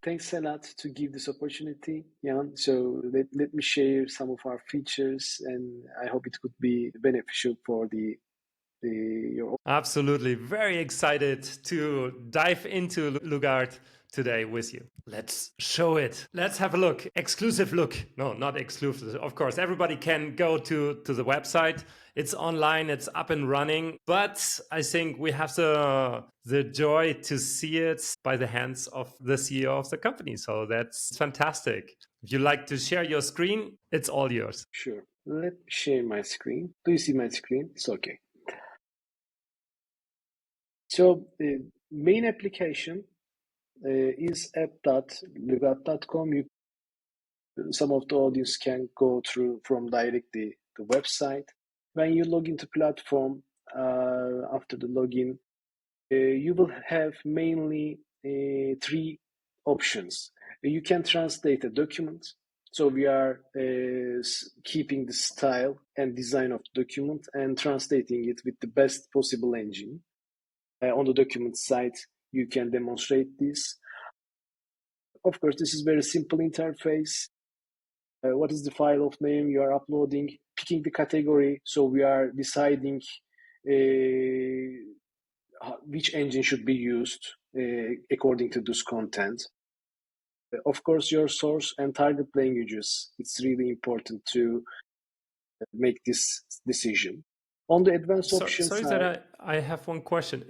Thanks a lot to give this opportunity, Jan. So let me share some of our features, and I hope it could be beneficial for your. Absolutely. Very excited to dive into Lugarth today with you. Let's show it. Let's have a look. Exclusive look. No, not exclusive. Of course, everybody can go to the website. It's online, it's up and running. But I think we have the joy to see it by the hands of the CEO of the company. So that's fantastic. If you like to share your screen, it's all yours. Sure. Let me share my screen. Do you see my screen? It's okay. So the main application is app.lugath.com. Some of the audience can go through from directly the website. When you log into platform, after the login, you will have mainly three options. You can translate a document. So we are keeping the style and design of the document and translating it with the best possible engine. On the document side, you can demonstrate this. Of course, this is very simple interface. What is the file of name you are uploading, picking the category. So we are deciding which engine should be used according to this content. Of course, your source and target languages. It's really important to make this decision. On the advanced option Sorry side, that I have one question.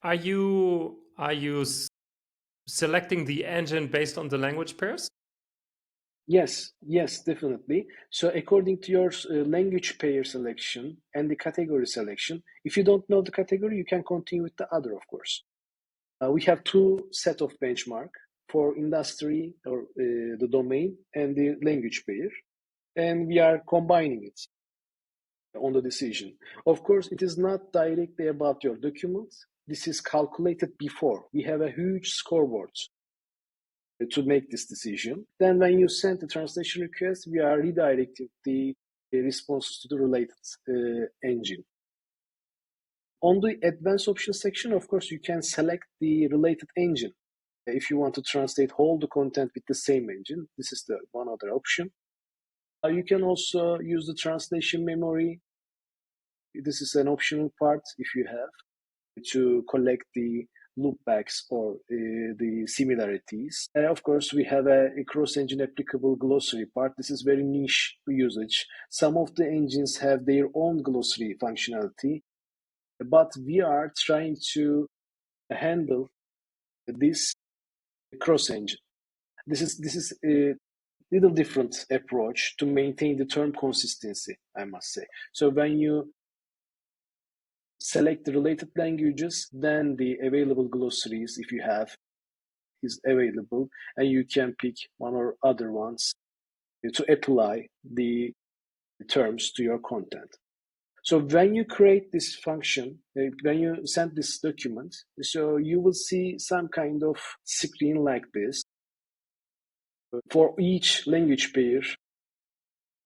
Are you selecting the engine based on the language pairs? yes, definitely. So according to your language pair selection and the category selection, if you don't know the category, you can continue with the other, of course. We have two set of benchmark for industry or the domain and the language pair, and we are combining it on the decision. Of course, it is not directly about your document. This is calculated before. We have a huge scoreboard to make this decision. Then when you send the translation request, we are redirecting the responses to the related engine. On the advanced options section, of course, you can select the related engine. If you want to translate all the content with the same engine, this is the one other option. You can also use the translation memory. This is an optional part if you have to collect the loopbacks or the similarities. Of course, we have a cross-engine applicable glossary part. This is very niche usage. Some of the engines have their own glossary functionality, but we are trying to handle this cross-engine. This is a little different approach to maintain the term consistency, I must say. So when you select the related languages, then the available glossaries, if you have, is available, and you can pick one or other ones to apply the terms to your content. So when you create this function, when you send this document, so you will see some kind of screen like this. For each language pair,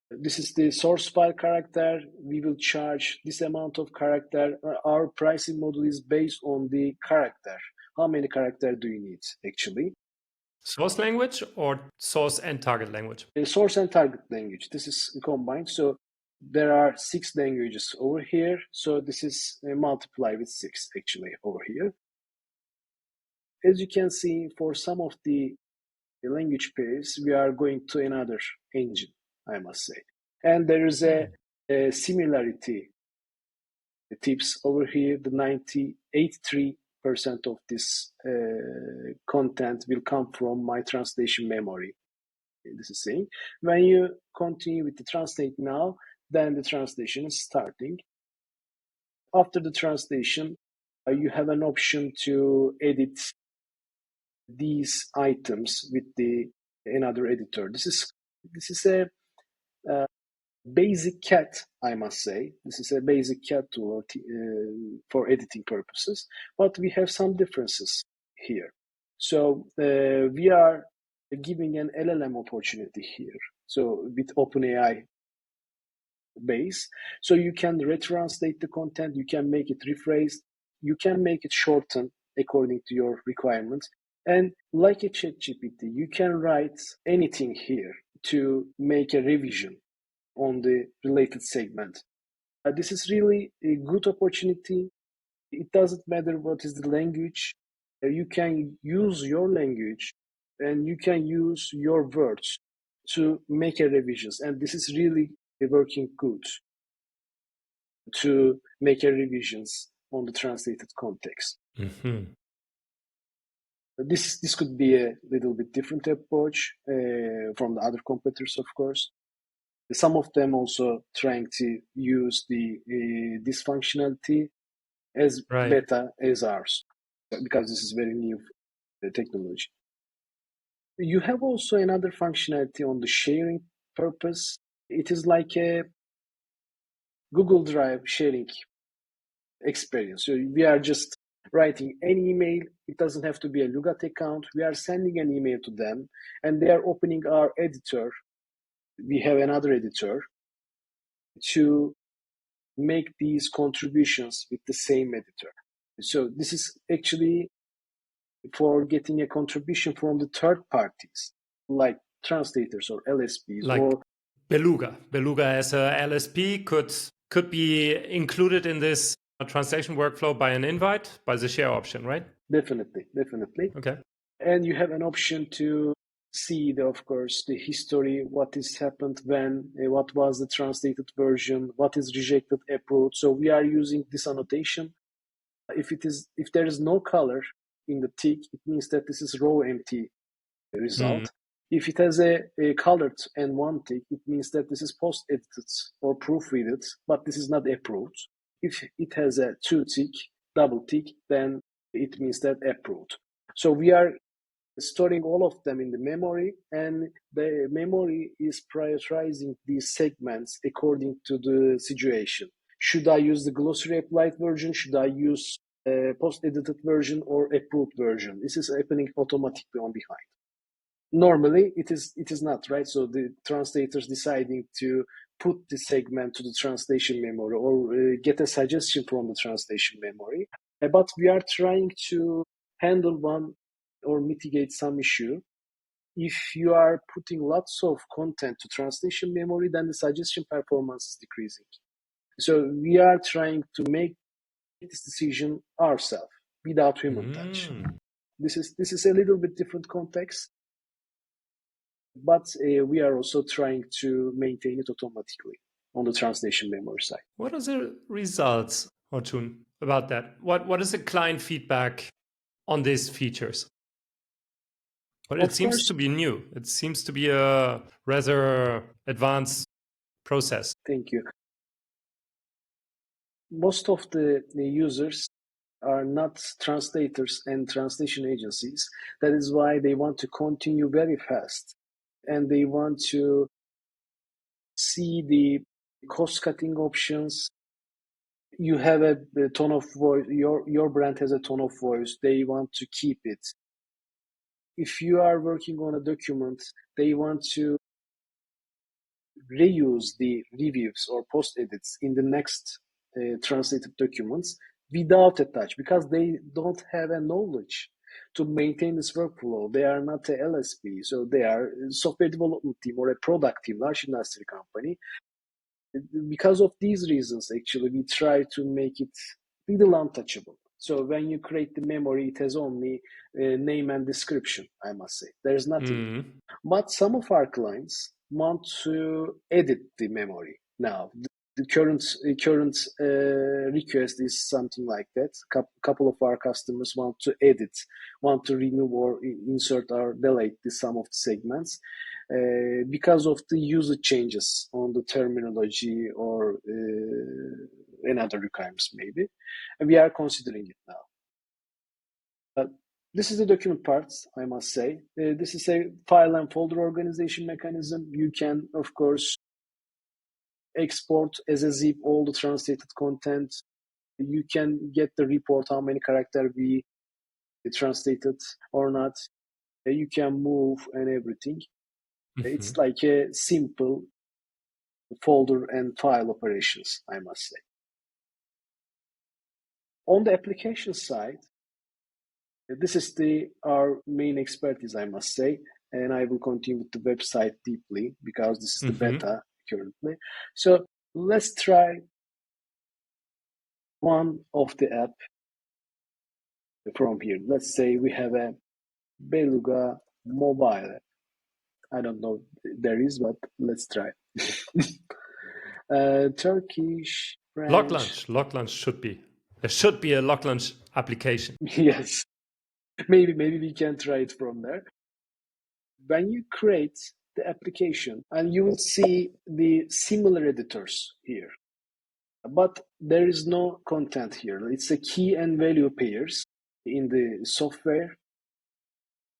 this is the source file character. We will charge this amount of character. Our pricing model is based on the character. How many characters do you need, actually? Source language or source and target language? Source and target language. This is combined. So there are 6 languages over here. So this is multiply with 6, actually, over here. As you can see, for some of the language pairs, we are going to another engine, I must say. And there is a similarity tips over here. The 83% of this content will come from my translation memory. This is saying when you continue with the translate now, then the translation is starting. After the translation, you have an option to edit these items with another editor. This is a basic CAT, I must say. This is a basic CAT tool for editing purposes, but we have some differences here. So we are giving an LLM opportunity here. So with OpenAI base, so you can retranslate the content, you can make it rephrased, you can make it shorten according to your requirements. And like a ChatGPT, you can write anything here to make a revision on the related segment. This is really a good opportunity. It doesn't matter what is the language. You can use your language and you can use your words to make a revisions. And this is really working good to make a revisions on the translated context. Mm-hmm. This could be a little bit different approach from the other competitors, of course. Some of them also trying to use this functionality as beta as ours, because this is very new technology. You have also another functionality on the sharing purpose. It is like a Google Drive sharing experience. So we are just writing an email. It doesn't have to be a Lugath account. We are sending an email to them and they are opening our editor. We have another editor to make these contributions with the same editor. So this is actually for getting a contribution from the third parties, like translators or LSPs, like or Beluga. Beluga as a LSP could be included in this translation workflow by an invite, by the share option, right? Definitely. Okay. And you have an option to see, of course, the history, what has happened when, what was the translated version, what is rejected, approved. So we are using this annotation. If there is no color in the tick, it means that this is raw empty result. If it has a colored and one tick, it means that this is post-edited or proofreaded, but this is not approved. If it has a two tick, double tick, then it means that approved. So we are storing all of them in the memory, and the memory is prioritizing these segments according to the situation. Should I use the glossary applied version? Should I use a post-edited version or approved version? This is happening automatically on behind. Normally, it is not, right? So the translators deciding to put the segment to the translation memory or get a suggestion from the translation memory. But we are trying to handle one or mitigate some issue. If you are putting lots of content to translation memory, then the suggestion performance is decreasing. So we are trying to make this decision ourselves without human touch. This is a little bit different context, but we are also trying to maintain it automatically on the translation memory side. What are the results, Orcun, about that? What is the client feedback on these features? But it seems to be new. It seems to be a rather advanced process. Thank you. Most of the users are not translators and translation agencies. That is why they want to continue very fast, and they want to see the cost-cutting options. You have a tone of voice. Your brand has a tone of voice. They want to keep it. If you are working on a document, they want to reuse the reviews or post edits in the next translated documents without a touch, because they don't have a knowledge to maintain this workflow. They are not a LSP, so they are a software development team or a product team, large industry company. Because of these reasons, actually, we try to make it little untouchable. So when you create the memory, it has only name and description, I must say. There's nothing. But some of our clients want to edit the memory now. The current request is something like that. Couple of our customers want to edit, want to remove or insert or delete some of the segments because of the user changes on the terminology or another requirements maybe. And we are considering it now. This is the document parts, I must say. This is a file and folder organization mechanism. You can, of course, export as a zip all the translated content. You can get the report, how many characters we translated or not. You can move and everything. It's like a simple folder and file operations, I must say. On the application side, This is our main expertise, I must say, and I will continue with the website deeply because this is the beta currently. So let's try one of the app from here. Let's say we have a Beluga mobile. I don't know there is, but let's try. Turkish, French. Lock launch should be. There should be a lock launch application. Yes, maybe we can try it from there. When you create the application, and you will see the similar editors here, but there is no content here. It's a key and value pairs in the software.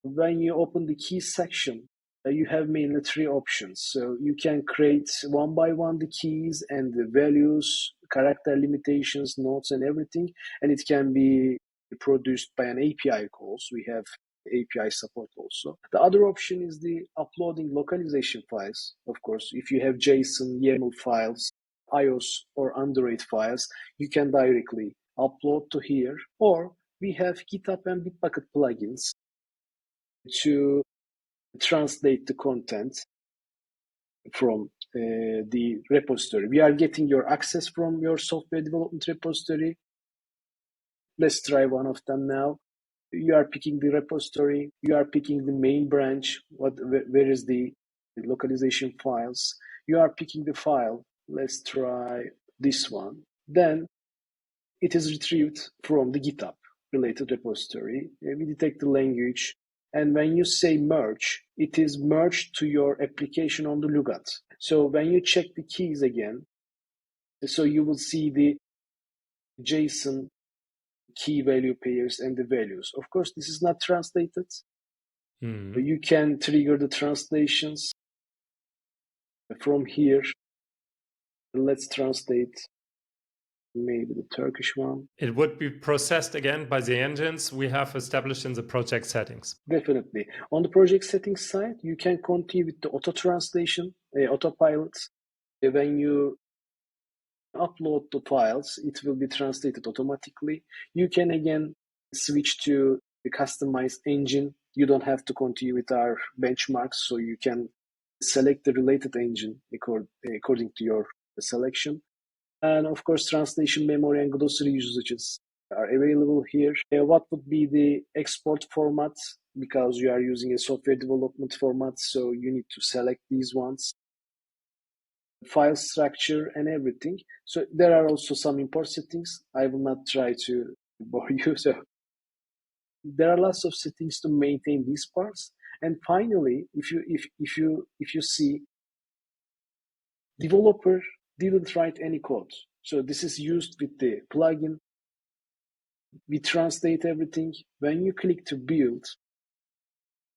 When you open the key section, you have mainly three options. So you can create one by one the keys and the values, character limitations, notes, and everything. And it can be produced by an API calls. We have API support also. The other option is the uploading localization files. Of course, if you have JSON, YAML files, iOS or Android files, you can directly upload to here. Or we have GitHub and Bitbucket plugins to translate the content from the repository. We are getting your access from your software development repository. Let's try one of them now. You are picking the repository. You are picking the main branch. Where is the localization files? You are picking the file. Let's try this one. Then it is retrieved from the GitHub related repository. We detect the language. And when you say merge, it is merged to your application on the Lugath. So when you check the keys again, so you will see the JSON key value pairs and the values. Of course, this is not translated. You can trigger the translations from here. Let's translate maybe the Turkish one. It would be processed again by the engines we have established in the project settings. Definitely. On the project settings side, you can continue with the auto translation, Autopilot. When you upload the files, it will be translated automatically. You can again switch to the customized engine. You don't have to continue with our benchmarks, so you can select the related engine according to your selection. And of course, translation memory and glossary usages are available here. What would be the export format? Because you are using a software development format, so you need to select these ones. File structure and everything. So there are also some import settings. I will not try to bore you. So there are lots of settings to maintain these parts. And finally, if you see, developer didn't write any code. So this is used with the plugin. We translate everything. When you click to build,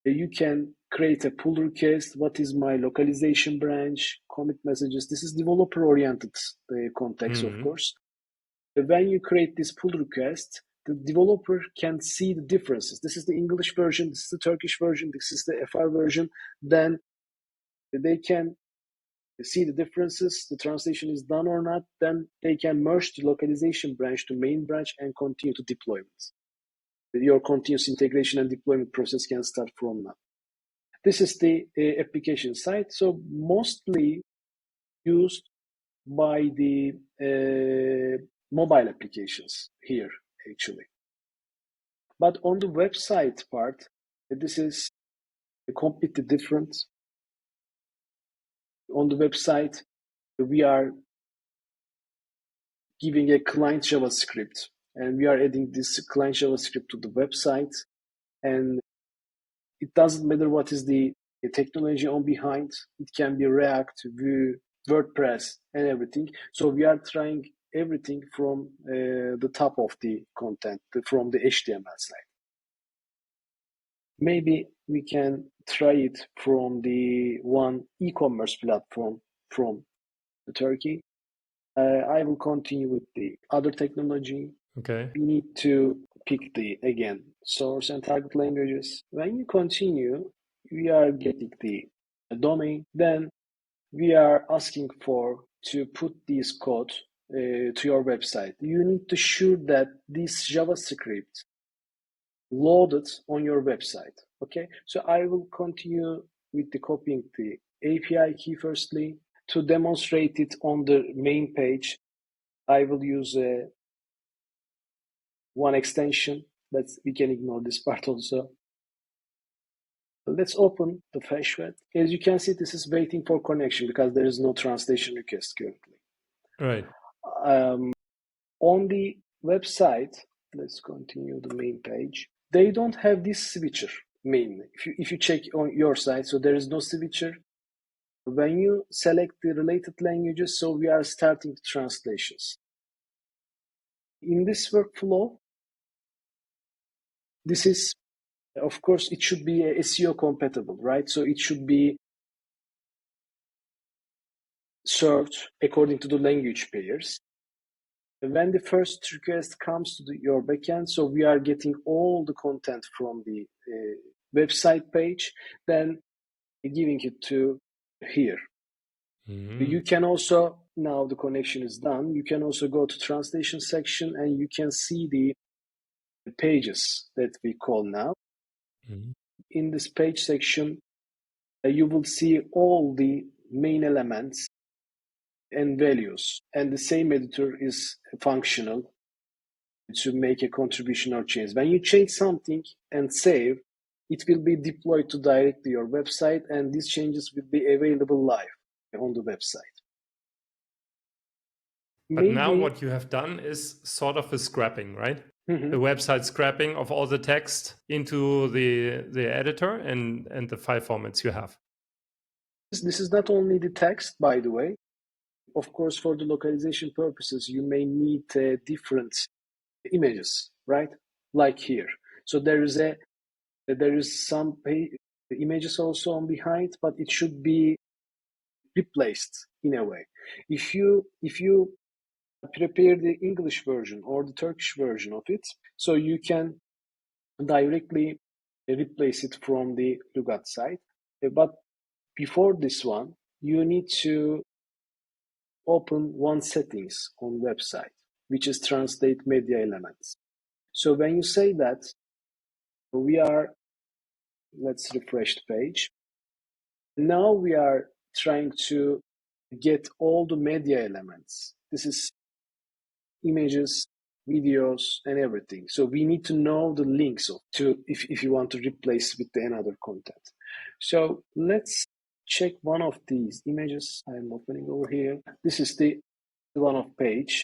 you can create a pull request. What is my localization branch, commit messages? This is developer oriented context, of course. When you create this pull request, the developer can see the differences. This is the English version, this is the Turkish version, this is the FR version. Then they can see the differences, the translation is done or not. Then they can merge the localization branch to main branch and continue to deployment. Your continuous integration and deployment process can start from now. This is the application side. So mostly used by the mobile applications here, actually. But on the website part, this is completely different. On the website, we are giving a client JavaScript, and we are adding this client JavaScript to the website. And it doesn't matter what is the technology on behind. It can be React, Vue, WordPress, and everything. So we are trying everything from the top of the content, from the HTML side. Maybe we can try it from the one e-commerce platform from Turkey. I will continue with the other technology. Okay. We need to pick again, source and target languages. When you continue, we are getting the domain. Then we are asking to put this code to your website. You need to ensure that this JavaScript loaded on your website. Okay, so I will continue with the copying the API key firstly. To demonstrate it on the main page, I will use one extension. We can ignore this part also. Let's open the Fashwet. As you can see, this is waiting for connection because there is no translation request currently. Right. On the website, let's continue the main page. They don't have this switcher mainly. If you check on your site, so there is no switcher. When you select the related languages, so we are starting translations. In this workflow, this is, of course, it should be SEO compatible, right? So it should be served according to the language pairs. When the first request comes to your backend, so we are getting all the content from the website page, then giving it to here. You can also, now the connection is done, you can also go to translation section and you can see the pages that we call now. In this page section, you will see all the main elements and values, and the same editor is functional to make a contribution or change. When you change something and save, it will be deployed to directly your website, and these changes will be available live on the website. But now what you have done is sort of a scrapping, right? The website scrapping of all the text into the editor and the file formats you have. This is not only the text, by the way. Of course, for the localization purposes, you may need different images, right? Like here. So there is some images also on behind, but it should be replaced in a way. If you prepare the English version or the Turkish version of it, so you can directly replace it from the Lugath site. But before this one, you need to open one settings on website, which is translate media elements. So when you say that, let's refresh the page. Now we are trying to get all the media elements. This is images, videos, and everything. So we need to know the links if you want to replace with another content. So let's check one of these images. I'm opening over here. This is the one of page,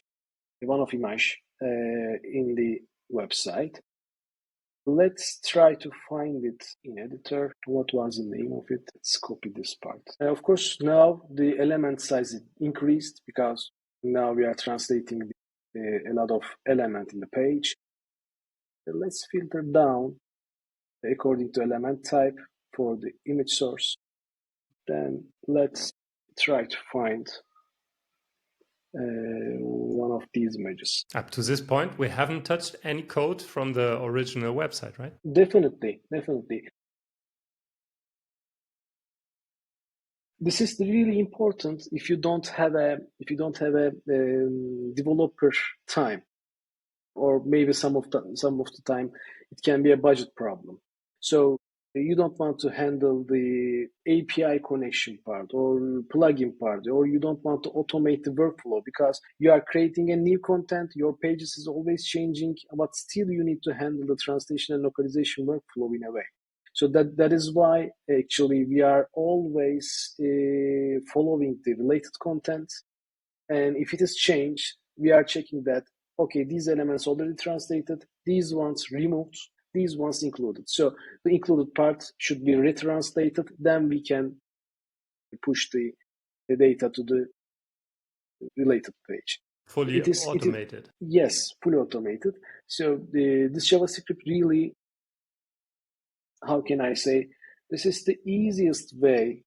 one of image in the website. Let's try to find it in editor. What was the name of it? Let's copy this part. Of course, now the element size increased because now we are translating a lot of element in the page. Let's filter down according to element type for the image source. Then let's try to find one of these images. Up to this point, we haven't touched any code from the original website, right? Definitely. This is really important if you don't have a developer time, or maybe some of the time it can be a budget problem. So you don't want to handle the API connection part or plugin part, or you don't want to automate the workflow because you are creating a new content, your pages is always changing, but still you need to handle the translation and localization workflow in a way. So that is why actually we are always following the related content, and if it is changed, we are checking that, okay, these elements already translated, these ones removed, these ones included. So the included part should be retranslated, then we can push the data to the related page. Fully automated. Yes, fully automated. So this JavaScript really, how can I say, this is the easiest way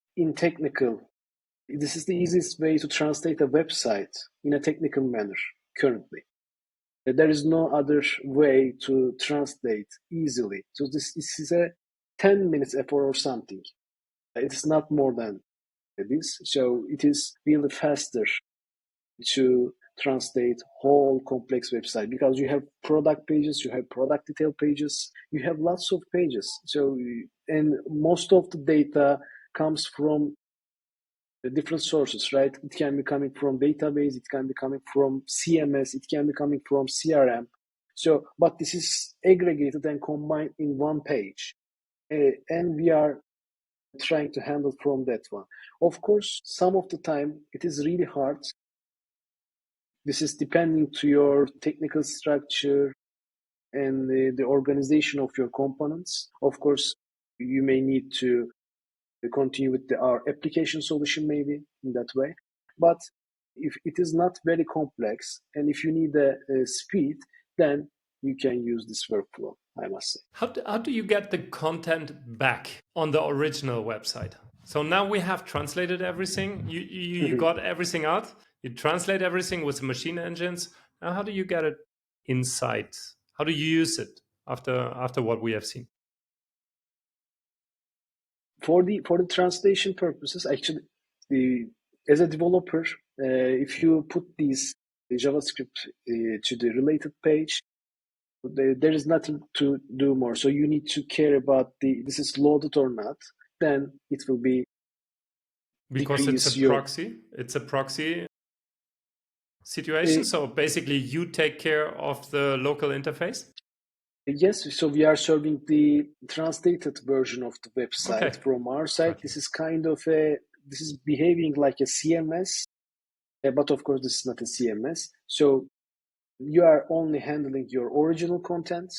to translate a website in a technical manner currently. There is no other way to translate easily. So this is a 10 minutes effort or something. It's not more than this. So it is really faster to translate whole complex website, because you have product pages, you have product detail pages, you have lots of pages. So, and most of the data comes from different sources, right? It can be coming from database, it can be coming from CMS, it can be coming from CRM. So, but this is aggregated and combined in one page. And we are trying to handle from that one. Of course, some of the time it is really hard. This is depending to your technical structure and the organization of your components. Of course, you may need to continue with our application solution maybe in that way. But if it is not very complex and if you need a speed, then you can use this workflow, I must say. How do you get the content back on the original website? So now we have translated everything. You got everything out. You translate everything with the machine engines. Now, how do you get it inside? How do you use it after what we have seen? For the translation purposes, actually, as a developer, if you put these JavaScript to the related page, there is nothing to do more. So you need to care about this is loaded or not. Then it will be because it's a proxy. It's a proxy situation. So basically, you take care of the local interface. Yes, so we are serving the translated version of the website from our side. This is kind of this is behaving like a CMS, but of course this is not a CMS. So you are only handling your original content,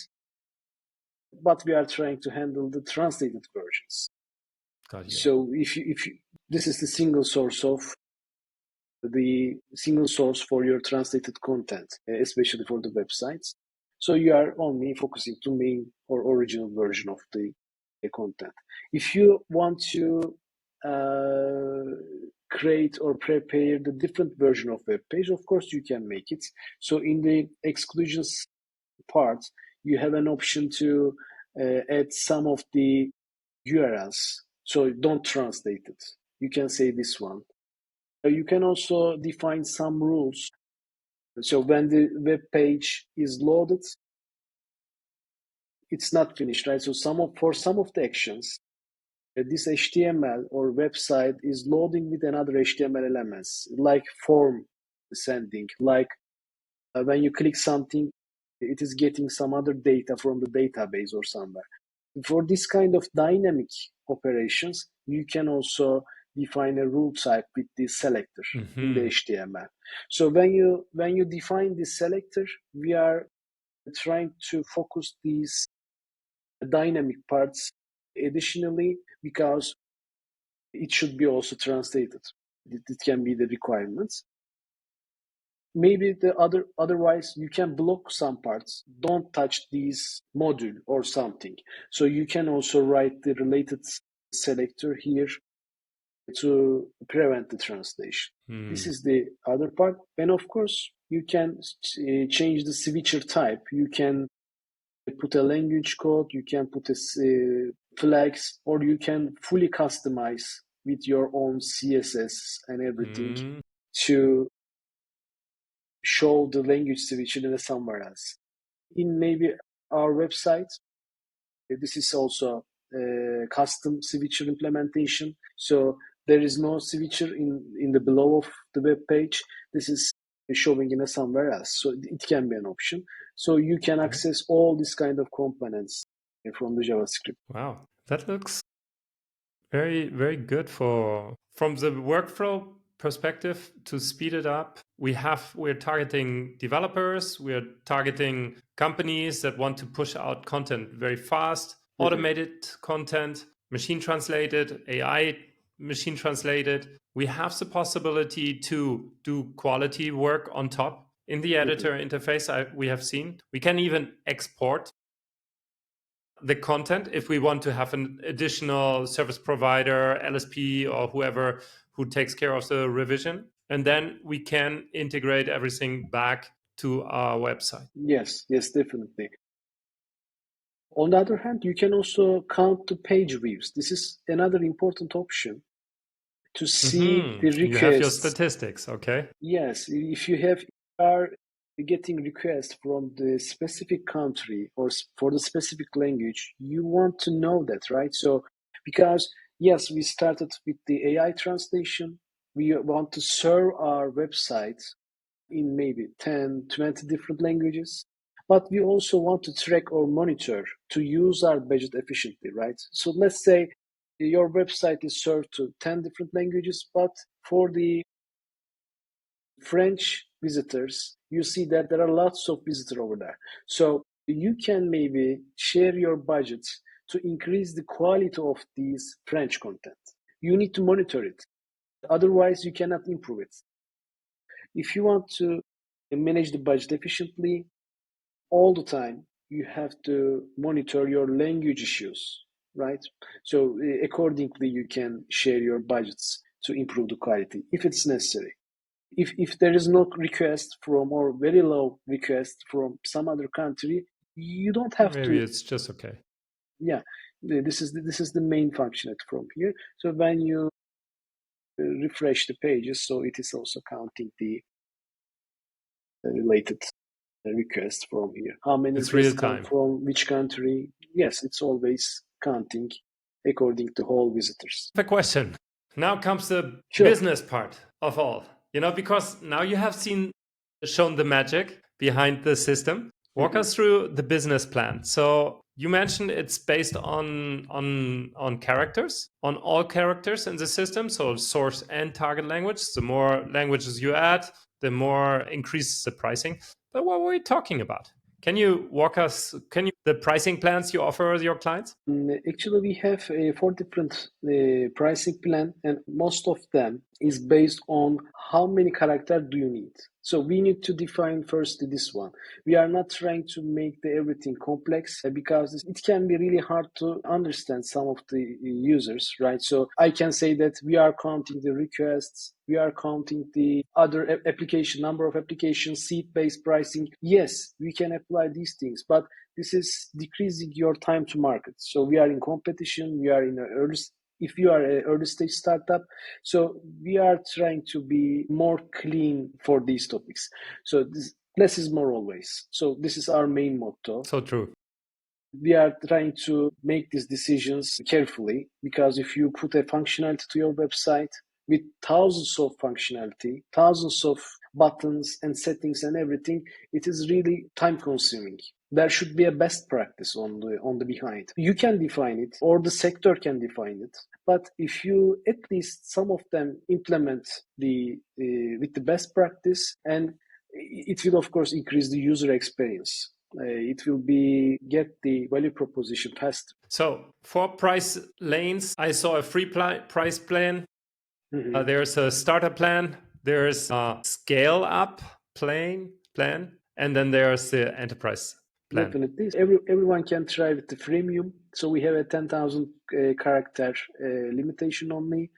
but we are trying to handle the translated versions. So if you this is the single source for your translated content, especially for the websites. So you are only focusing to main or original version of the content. If you want to create or prepare the different version of web page, of course you can make it. So in the exclusions part, you have an option to add some of the URLs. So don't translate it. You can say this one. You can also define some rules. So when the web page is loaded, it's not finished, right? So for some of the actions, this HTML or website is loading with another HTML elements, like form sending, like when you click something, it is getting some other data from the database or somewhere. For this kind of dynamic operations, you can also define a rule type with the selector in the HTML. So when you define the selector, we are trying to focus these dynamic parts additionally, because it should be also translated. It can be the requirements. Maybe otherwise you can block some parts. Don't touch these module or something. So you can also write the related selector here to prevent the translation. This is the other part. And of course, you can change the switcher type. You can put a language code, you can put a flags, or you can fully customize with your own CSS and everything to show the language switcher in somewhere else. In maybe our website, this is also a custom switcher implementation. So there is no switcher in the below of the web page. This is showing in somewhere else. So it can be an option. So you can access all these kind of components from the JavaScript. Wow, that looks very, very good from the workflow perspective. To speed it up, we're targeting developers, we're targeting companies that want to push out content very fast, automated content, machine translated, AI machine translated. We have the possibility to do quality work on top in the editor interface. We have seen we can even export the content if we want to have an additional service provider, LSP, or whoever who takes care of the revision. And then we can integrate everything back to our website. Yes, definitely. On the other hand, you can also count the page views. This is another important option to see the requests. You have your statistics, okay? Yes, if you have are getting requests from the specific country or for the specific language, you want to know that, right? So, because yes, we started with the AI translation, we want to serve our website in maybe 10, 20 different languages, but we also want to track or monitor to use our budget efficiently, right? So let's say your website is served to 10 different languages, but for the French visitors, you see that there are lots of visitors over there. So you can maybe share your budgets to increase the quality of these French content. You need to monitor it. Otherwise, you cannot improve it. If you want to manage the budget efficiently all the time, you have to monitor your language issues, right? So accordingly, you can share your budgets to improve the quality if it's necessary. If there is no request from or very low request from some other country, you don't have Maybe to. it's just okay. Yeah, this is the main functionality from here. So when you refresh the pages, so it is also counting the related requests from here. How many It's real requests come time. from which country? Yes, it's always counting according to whole visitors. The question. Now comes the Sure. business part of all. Because now you have shown the magic behind the system. Walk us through the business plan. So you mentioned it's based on characters, on all characters in the system, so source and target language. The more languages you add, the more increases the pricing. But what were we talking about? Can you walk us? The pricing plans you offer your clients? Actually, we have 4 different pricing plan, and most of them is based on how many characters do you need. So we need to define firstly this one. We are not trying to make everything complex because it can be really hard to understand some of the users, right? So I can say that we are counting the requests, we are counting the other application, number of applications, seat-based pricing. Yes, we can apply these things, but this is decreasing your time to market. So we are in competition, we are in an early, if you are an early stage startup, so we are trying to be more clean for these topics. So this, less is more always. So this is our main motto. So true. We are trying to make these decisions carefully because if you put a functionality to your website with thousands of functionality, thousands of buttons and settings and everything, it is really time consuming. There should be a best practice on the behind. You can define it or the sector can define it. But if you at least some of them implement with the best practice, and it will of course increase the user experience. It will get the value proposition faster. So for price lanes, I saw a free price plan. There's a starter plan. There's a scale up plan, and then there's the enterprise plan. Definitely, everyone can try with the freemium. So we have a 10,000 character limitation only.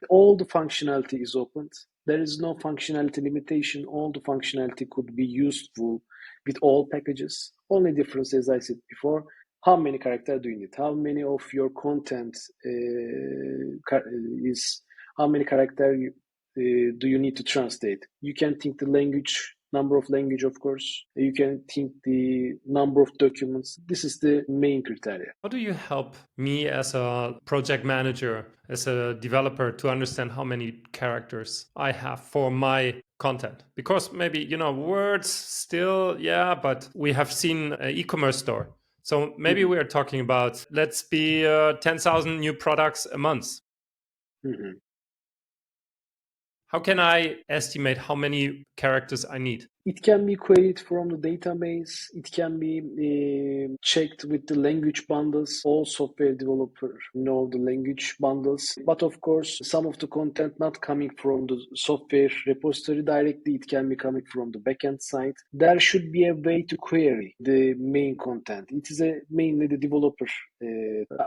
All the functionality is opened. There is no functionality limitation. All the functionality could be useful with all packages. Only difference, as I said before, how many characters do you need? How many of your content is, how many characters do you need to translate? You can think the language, number of language, of course. You can think the number of documents. This is the main criteria. How do you help me as a project manager, as a developer, to understand how many characters I have for my content? Because maybe, words still, yeah, but we have seen an e-commerce store. So maybe we are talking about, let's be 10,000 new products a month. How can I estimate how many characters I need? It can be queried from the database. It can be checked with the language bundles. All software developers know the language bundles. But of course, some of the content not coming from the software repository directly. It can be coming from the backend side. There should be a way to query the main content. It is mainly the developer.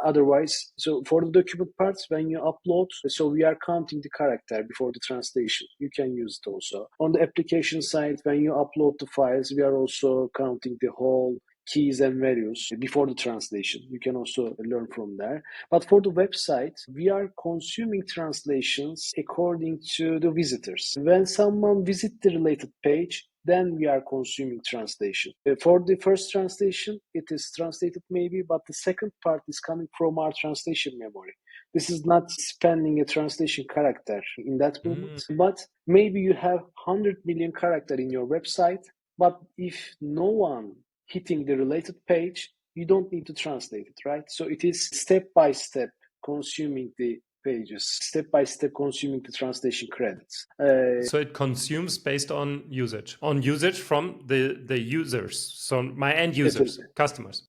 Otherwise, so for the document parts, when you upload, so we are counting the character before the translation. You can use it also. On the application side, when you upload the files, we are also counting the whole keys and values before the translation. You can also learn from there. But for the website, we are consuming translations according to the visitors. When someone visits the related page, then we are consuming translation. For the first translation, it is translated maybe, but the second part is coming from our translation memory. This is not spending a translation character in that moment, but maybe you have 100 million character in your website, but if no one hitting the related page, you don't need to translate it, right? So it is step by step consuming the pages, step by step consuming the translation credits. So it consumes based on usage from the users, so my end users, customers.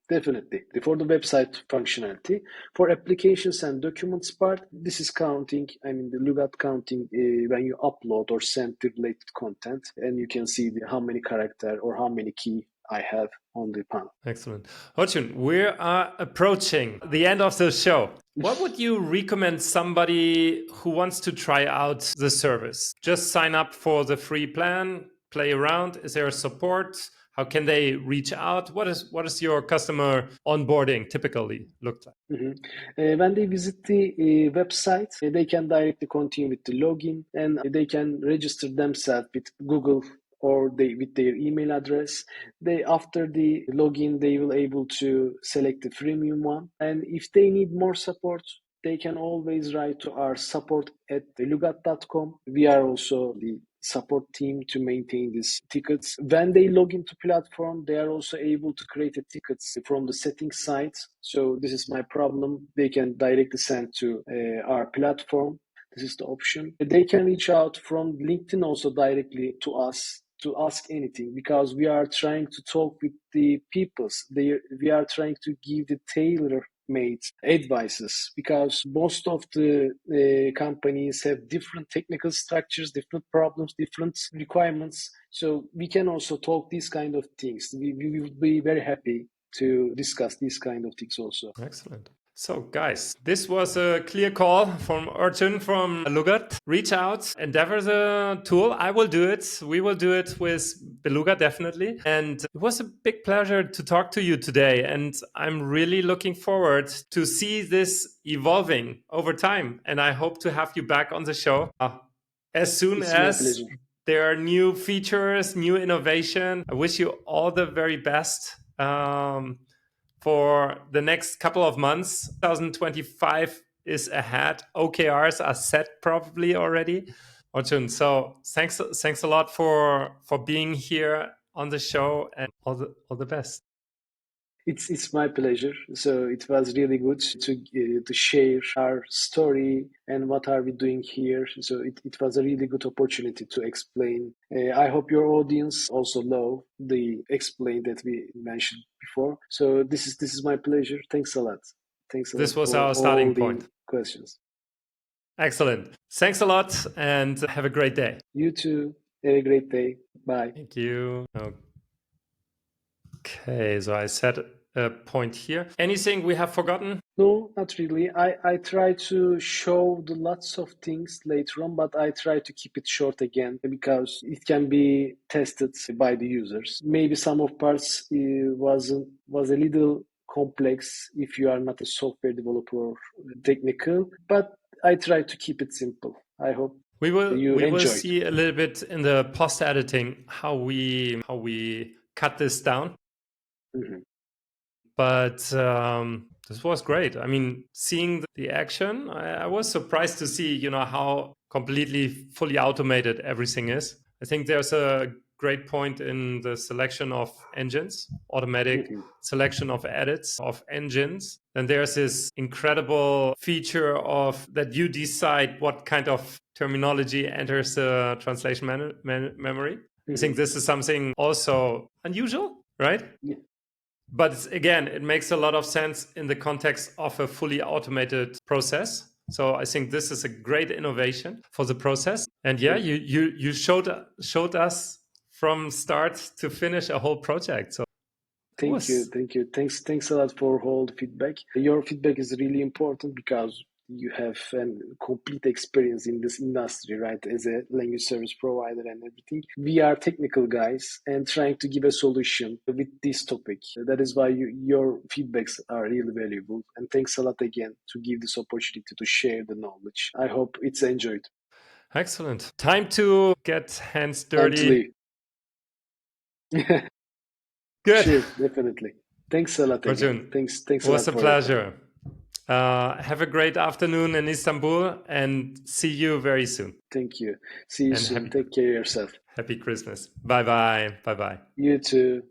Definitely. For the website functionality, for applications and documents part, this is counting, the Lugath counting when you upload or send the related content, and you can see how many character or how many key I have on the panel. Excellent. Orcun, we are approaching the end of the show. What would you recommend somebody who wants to try out the service? Just sign up for the free plan, play around. Is there support? How can they reach out? What is your customer onboarding typically look like? When they visit the website, they can directly continue with the login, and they can register themselves with Google or with their email address. After the login, they will able to select the freemium one. And if they need more support, they can always write to our support at lugath.com. We are also the support team to maintain these tickets. When they log into platform, they are also able to create a tickets from the settings side. So this is my problem. They can directly send to our platform. This is the option. They can reach out from LinkedIn also directly to us to ask anything, because we are trying to talk with the peoples. We are trying to give the tailor-made advices, because most of the companies have different technical structures, different problems, different requirements. So we can also talk these kind of things. We would be very happy to discuss these kind of things also. Excellent. So, guys, this was a clear call from Orcun from Lugath. Reach out, endeavor the tool. I will do it. We will do it with Beluga, definitely. And it was a big pleasure to talk to you today. And I'm really looking forward to see this evolving over time. And I hope to have you back on the show as soon as there are new features, new innovation. I wish you all the very best. For the next couple of months. 2025 is ahead. OKRs are set probably already. Orcun, so thanks a lot for being here on the show, and all the best. It's my pleasure. So it was really good to share our story and what are we doing here. So it was a really good opportunity to explain. I hope your audience also love the explain that we mentioned before. So this is my pleasure. Thanks a lot. Thanks a lot. This was for our starting point. Questions. Excellent. Thanks a lot, and have a great day. You too. Have a great day. Bye. Thank you. Okay, so I set a point here. Anything we have forgotten? No, not really. I try to show the lots of things later on, but I try to keep it short again, because it can be tested by the users. Maybe some of parts was a little complex if you are not a software developer or technical, but I try to keep it simple. I hope we will enjoyed. See a little bit in the post editing how we cut this down. Mm-hmm. But this was great. I mean, seeing the action, I was surprised to see, how completely fully automated everything is. I think there's a great point in the selection of engines, automatic selection of edits of engines. And there's this incredible feature of that you decide what kind of terminology enters the translation memory. I think this is something also unusual, right? Yeah. But again, it makes a lot of sense in the context of a fully automated process. So I think this is a great innovation for the process. And yeah, you showed us from start to finish a whole project. So thank you. Thanks a lot for all the feedback. Your feedback is really important, because you have a complete experience in this industry, right? As a language service provider and everything. We are technical guys and trying to give a solution with this topic. That is why your feedbacks are really valuable. And thanks a lot again to give this opportunity to share the knowledge. I hope it's enjoyed. Excellent. Time to get hands dirty. Good. Sure, definitely. Thanks a lot again. Orcun, Thanks a was lot a for your time. pleasure. Have a great afternoon in Istanbul and see you very soon. Thank you. See you And soon. Take care of yourself. happy Christmas. Bye bye. Bye bye. You too.